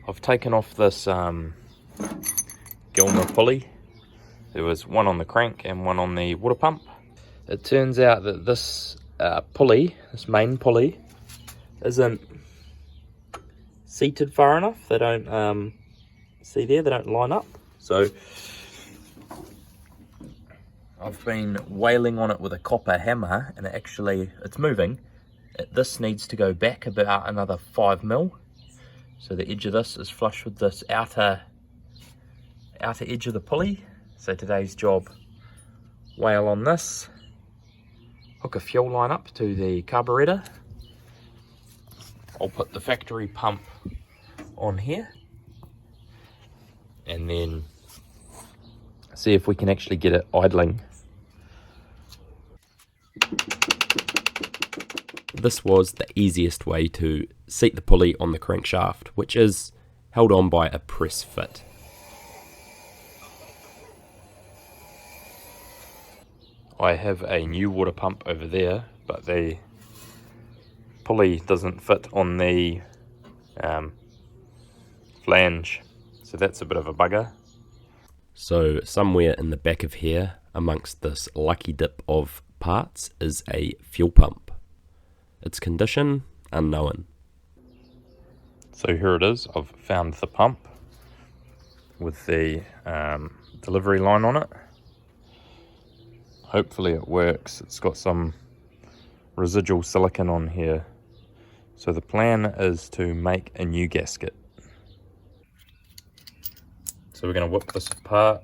I've taken off this Gilmer pulley. There was one on the crank and one on the water pump. It turns out that this pulley, this main pulley, isn't seated far enough. They don't, see there, they don't line up. So I've been wailing on it with a copper hammer, and it's moving. This needs to go back about another 5 mil. So the edge of this is flush with this outer edge of the pulley. So today's job, wail on this, hook a fuel line up to the carburetor. I'll put the factory pump on here, and then see if we can actually get it idling. This was the easiest way to seat the pulley on the crankshaft, which is held on by a press fit. I have a new water pump over there, but the pulley doesn't fit on the flange, so that's a bit of a bugger. So somewhere in the back of here, amongst this lucky dip of parts, is a fuel pump. Its condition, unknown. So here it is. I've found the pump with the delivery line on it. Hopefully it works. It's got some residual silicon on here. So the plan is to make a new gasket. So we're going to whip this apart.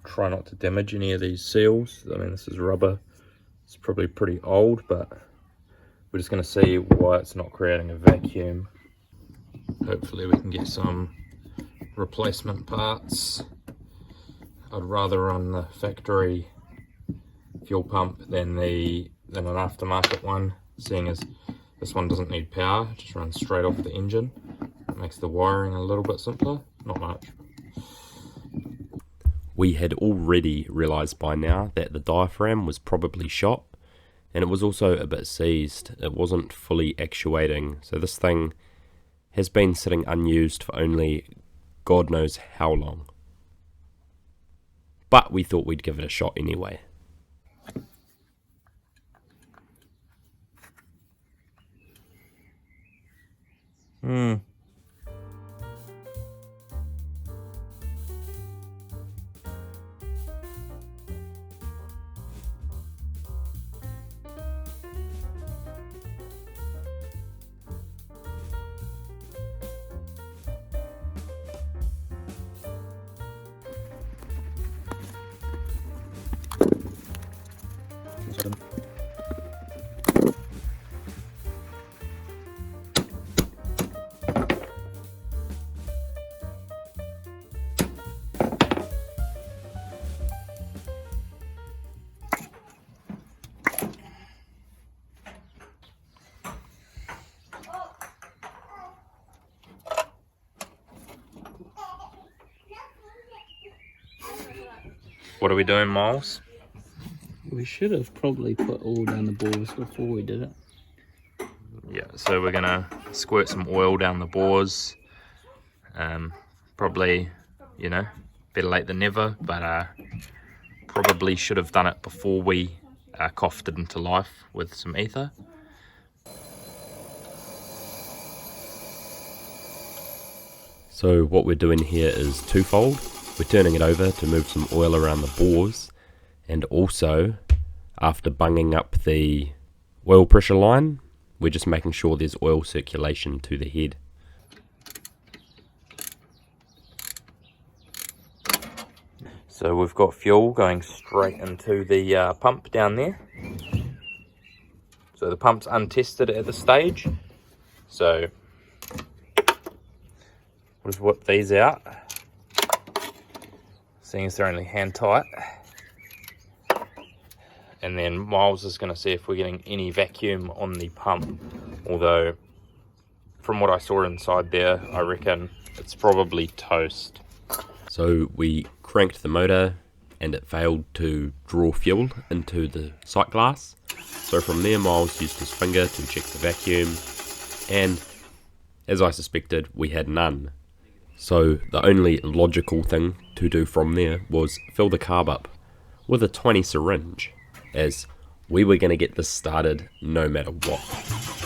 Try not to damage any of these seals. I mean, this is rubber. It's probably pretty old, but we're just going to see why it's not creating a vacuum. Hopefully we can get some replacement parts. I'd rather run the factory fuel pump than an aftermarket one, seeing as this one doesn't need power, it just runs straight off the engine. It makes the wiring a little bit simpler, not much. We had already realised by now that the diaphragm was probably shot, and it was also a bit seized. It wasn't fully actuating, so this thing has been sitting unused for only God knows how long. But we thought we'd give it a shot anyway. What are we doing, Miles? We should have probably put oil down the bores before we did it. Yeah, so we're gonna squirt some oil down the bores. Probably, better late than never, but probably should have done it before we coughed it into life with some ether. So what we're doing here is twofold. We're turning it over to move some oil around the bores, and also after bunging up the oil pressure line, we're just making sure there's oil circulation to the head. So we've got fuel going straight into the pump down there. So the pump's untested at this stage. So we'll just whip these out, seeing as they're only hand tight. And then Miles is going to see if we're getting any vacuum on the pump. Although, from what I saw inside there, I reckon it's probably toast. So we cranked the motor and it failed to draw fuel into the sight glass. So from there, Miles used his finger to check the vacuum, and as I suspected, we had none. So the only logical thing to do from there was fill the carb up with a tiny syringe, as we were going to get this started no matter what.